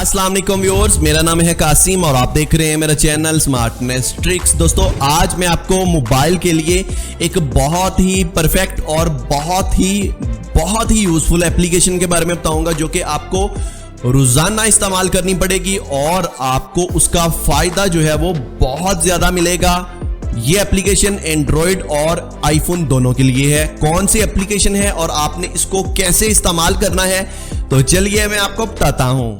अस्सलाम वालेकुम व्यूअर्स, मेरा नाम है कासिम और आप देख रहे हैं मेरा चैनल स्मार्टनेस ट्रिक्स। दोस्तों, आज मैं आपको मोबाइल के लिए एक बहुत ही परफेक्ट और बहुत ही यूजफुल एप्लीकेशन के बारे में बताऊंगा जो कि आपको रोजाना इस्तेमाल करनी पड़ेगी और आपको उसका फायदा जो है वो बहुत ज्यादा मिलेगा। ये एप्लीकेशन एंड्रॉयड और आईफोन दोनों के लिए है। कौन सी एप्लीकेशन है और आपने इसको कैसे इस्तेमाल करना है, तो चलिए मैं आपको बताता हूं।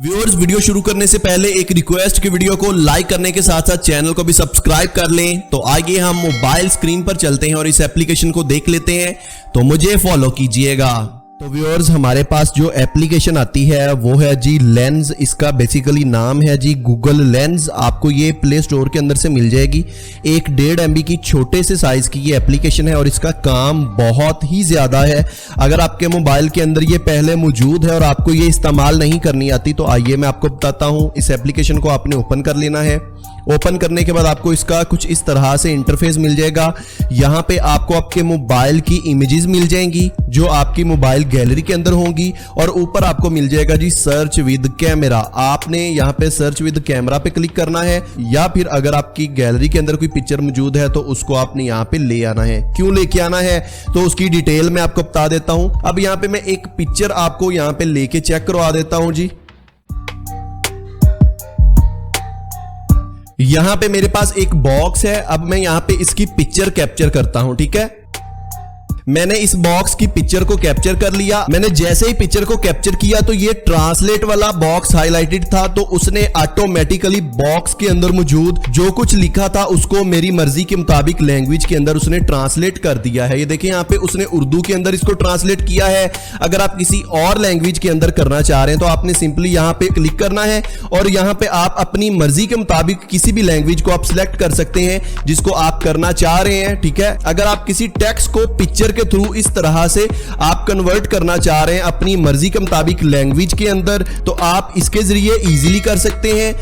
व्यूअर्स, वीडियो शुरू करने से पहले एक रिक्वेस्ट कि वीडियो को लाइक करने के साथ साथ चैनल को भी सब्सक्राइब कर लें। तो आइए हम मोबाइल स्क्रीन पर चलते हैं और इस एप्लीकेशन को देख लेते हैं, तो मुझे फॉलो कीजिएगा। तो व्यूअर्स, हमारे पास जो एप्लीकेशन आती है वो है जी लेंस। इसका बेसिकली नाम है जी गूगल लेंस। आपको ये प्ले स्टोर के अंदर से मिल जाएगी। 1.5 MB की छोटे से साइज की ये एप्लीकेशन है और इसका काम बहुत ही ज्यादा है। अगर आपके मोबाइल के अंदर ये पहले मौजूद है और आपको ये इस्तेमाल नहीं करनी आती, तो आइए मैं आपको बताता हूँ। इस एप्लीकेशन को आपने ओपन कर लेना है। ओपन करने के बाद आपको इसका कुछ इस तरह से इंटरफेस मिल जाएगा। यहाँ पे आपको आपके मोबाइल की इमेजेस मिल जाएंगी जो आपकी मोबाइल गैलरी के अंदर होंगी और ऊपर आपको मिल जाएगा जी सर्च विद कैमरा। आपने यहाँ पे सर्च विद कैमरा पे क्लिक करना है, या फिर अगर आपकी गैलरी के अंदर कोई पिक्चर मौजूद है तो उसको आपने यहाँ पे ले आना है। क्यों लेके आना है तो उसकी डिटेल मैं आपको बता देता हूँ। अब यहाँ पे मैं एक पिक्चर आपको यहाँ पे लेके चेक करवा देता हूँ जी। यहां पे मेरे पास एक बॉक्स है। अब मैं यहां पे इसकी पिक्चर कैप्चर करता हूं, ठीक है। मैंने इस बॉक्स की पिक्चर को कैप्चर कर लिया। मैंने जैसे ही पिक्चर को कैप्चर किया तो ये ट्रांसलेट वाला बॉक्स हाईलाइटेड था, तो उसने ऑटोमेटिकली बॉक्स के अंदर मौजूद जो कुछ लिखा था उसको मेरी मर्जी के मुताबिक लैंग्वेज के अंदर उसने ट्रांसलेट कर दिया है। ये देखिए यहाँ पे उसने उर्दू के अंदर इसको ट्रांसलेट किया है। अगर आप किसी और लैंग्वेज के अंदर करना चाह रहे हैं तो आपने सिंपली यहाँ पे क्लिक करना है और यहाँ पे आप अपनी मर्जी के मुताबिक किसी भी लैंग्वेज को आप सिलेक्ट कर सकते हैं जिसको आप करना चाह रहे हैं, ठीक है। अगर आप किसी टेक्स्ट को पिक्चर के थ्रू इस तरह से आप कन्वर्ट करना चाह रहे हैं अपनी मर्जी के मुताबिक लैंग्वेज के अंदर, तो आप इसके जरिए इजीली कर सकते हैं।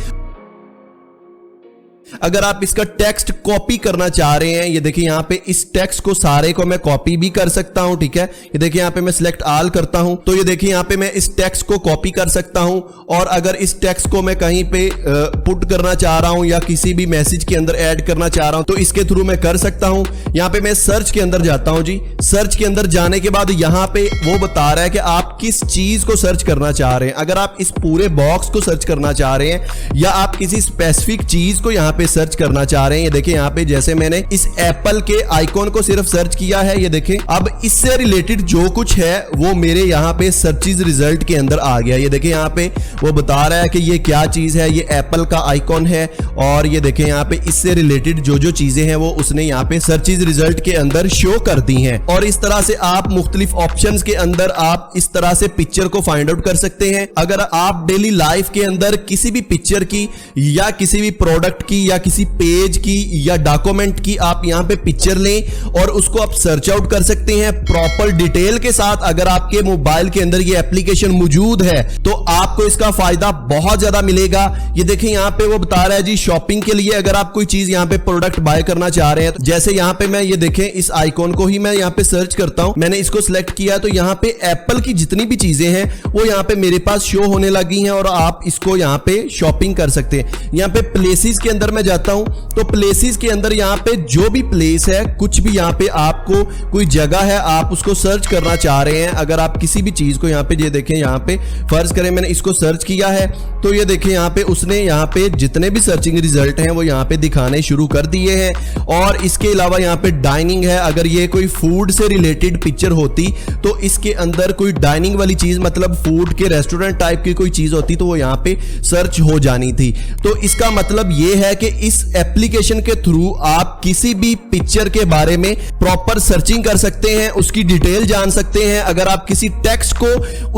अगर आप इसका टेक्स्ट कॉपी करना चाह रहे हैं, ये देखिए यहाँ पे इस टेक्स्ट को सारे को मैं कॉपी भी कर सकता हूं, ठीक है। ये देखिए यहाँ पे मैं सिलेक्ट ऑल करता हूं तो ये देखिए यहाँ पे मैं इस टेक्स्ट को कॉपी कर सकता हूं। और अगर इस टेक्स्ट को मैं कहीं पे पुट करना चाह रहा हूं या किसी भी मैसेज के अंदर ऐड करना चाह रहा हूं तो इसके थ्रू मैं कर सकता हूं। यहाँ पे मैं सर्च के अंदर जाता हूं जी। सर्च के अंदर जाने के बाद यहाँ पे वो बता रहा है कि आप किस चीज को सर्च करना चाह रहे हैं। अगर आप इस पूरे बॉक्स को सर्च करना चाह रहे हैं या आप किसी स्पेसिफिक चीज को यहाँ पे सर्च करना चाह रहे हैं, ये देखिए यहाँ पे जैसे मैंने इस एप्पल के आइकॉन को सिर्फ सर्च किया है, ये देखिए अब इससे रिलेटेड जो कुछ है वो मेरे यहाँ पे सर्चेज रिजल्ट के अंदर आ गया। ये देखिए यहाँ पे वो बता रहा है कि ये क्या चीज है, ये एप्पल का आइकॉन है और ये देखिए यहाँ पे इससे रिलेटेड जो जो चीजें हैं वो उसने यहाँ पे सर्चेज रिजल्ट के अंदर शो कर दी हैं। और इस तरह से आप मुख्तलिफ ऑप्शंस के अंदर आप इस तरह से पिक्चर को फाइंड आउट कर सकते हैं। अगर आप डेली लाइफ के अंदर किसी भी पिक्चर की या किसी भी प्रोडक्ट की या किसी पेज की या डॉक्यूमेंट की आप यहां पे पिक्चर लें और उसको आप सर्च आउट कर सकते हैं प्रॉपर डिटेल के साथ। अगर आपके मोबाइल के अंदर ये एप्लीकेशन मौजूद है तो आपको इसका फायदा बहुत ज्यादा मिलेगा। ये देखिए यहां पे वो बता रहा है जी शॉपिंग के लिए अगर आप कोई चीज यहां पे प्रोडक्ट बाय करना चाह रहे हैं, जैसे यहां पे मैं ये देखें इस आइकॉन को ही मैं यहां पे सर्च करता हूं। मैंने इसको सिलेक्ट किया तो यहां पे एप्पल की जितनी भी चीजें हैं वो यहां पे मेरे पास शो होने लगी हैं और आप इसको यहां पे शॉपिंग कर सकते हैं। यहां पे प्लेसेस के अंदर मैं जाता हूं तो प्लेसेस के अंदर यहाँ पे जो भी प्लेस है, कुछ भी यहाँ पे आपको कोई जगह है आप उसको सर्च करना चाह रहे हैं। अगर आप किसी भी चीज को यहाँ पे ये देखें, यहाँ पे फर्ज करें मैंने इसको सर्च किया है तो ये देखें यहाँ पे उसने यहाँ पे जितने भी सर्चिंग रिजल्ट हैं वो यहाँ पे दिखाने शुरू कर दिए हैं। और इसके अलावा यहाँ पे डाइनिंग है। अगर ये कोई फूड से रिलेटेड पिक्चर होती तो इसके अंदर कोई डाइनिंग वाली चीज मतलब फूड के रेस्टोरेंट टाइप की कोई चीज होती तो वो यहाँ पे सर्च हो जानी थी। तो इसका मतलब ये है कि इस एप्लीकेशन के थ्रू आप किसी भी पिक्चर के बारे में प्रॉपर सर्चिंग कर सकते हैं, उसकी डिटेल जान सकते हैं। अगर आप किसी टेक्स्ट को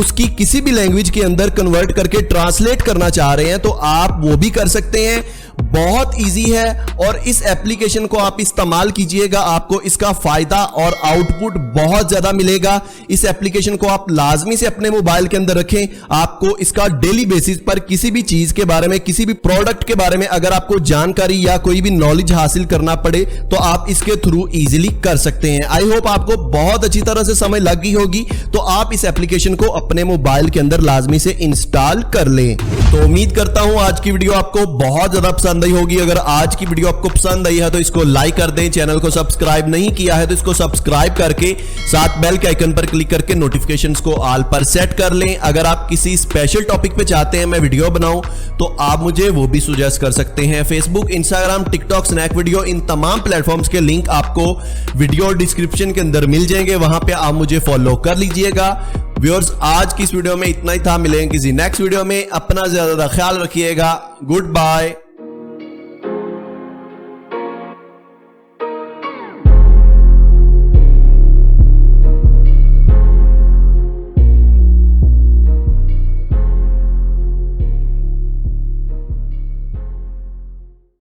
उसकी किसी भी लैंग्वेज के अंदर कन्वर्ट करके ट्रांसलेट करना चाह रहे हैं तो आप वो भी कर सकते हैं। बहुत इजी है और इस एप्लीकेशन को आप इस्तेमाल कीजिएगा, आपको इसका फायदा और आउटपुट बहुत ज्यादा मिलेगा। इस एप्लीकेशन को आप लाजमी से अपने मोबाइल के अंदर रखें। आपको इसका डेली बेसिस पर किसी भी चीज के बारे में, किसी भी प्रोडक्ट के बारे में अगर आपको जानकारी या कोई भी नॉलेज हासिल करना पड़े तो आप इसके थ्रू इजीली कर सकते हैं। आई होप आपको बहुत अच्छी तरह से समझ लग गई होगी। तो आप इस एप्लीकेशन को अपने मोबाइल के अंदर लाजमी से इंस्टॉल कर लें। तो उम्मीद करता हूं आज की वीडियो आपको बहुत ज्यादा पसंद आई होगी। अगर आज की वीडियो आपको पसंद आई है तो इसको लाइक कर दें। चैनल को सब्सक्राइब नहीं किया है तो इसको सब्सक्राइब करके साथ बेल के आइकन पर क्लिक करके नोटिफिकेशंस को ऑल पर सेट कर लें। अगर आप किसी स्पेशल टॉपिक पे चाहते हैं मैं वीडियो बनाऊं तो आप मुझे वो भी सुजेस्ट कर सकते हैं। Facebook, Instagram, TikTok, snack video, इन तमाम प्लेटफॉर्म्स के लिंक आपको वीडियो डिस्क्रिप्शन के अंदर मिल जाएंगे, वहां पे आप मुझे फॉलो कर लीजिएगा। व्यूअर्स, आज की इस वीडियो में इतना ही था। मिलेंगे किसी नेक्स्ट वीडियो में। अपना ज्यादा ख्याल रखिएगा। Good bye.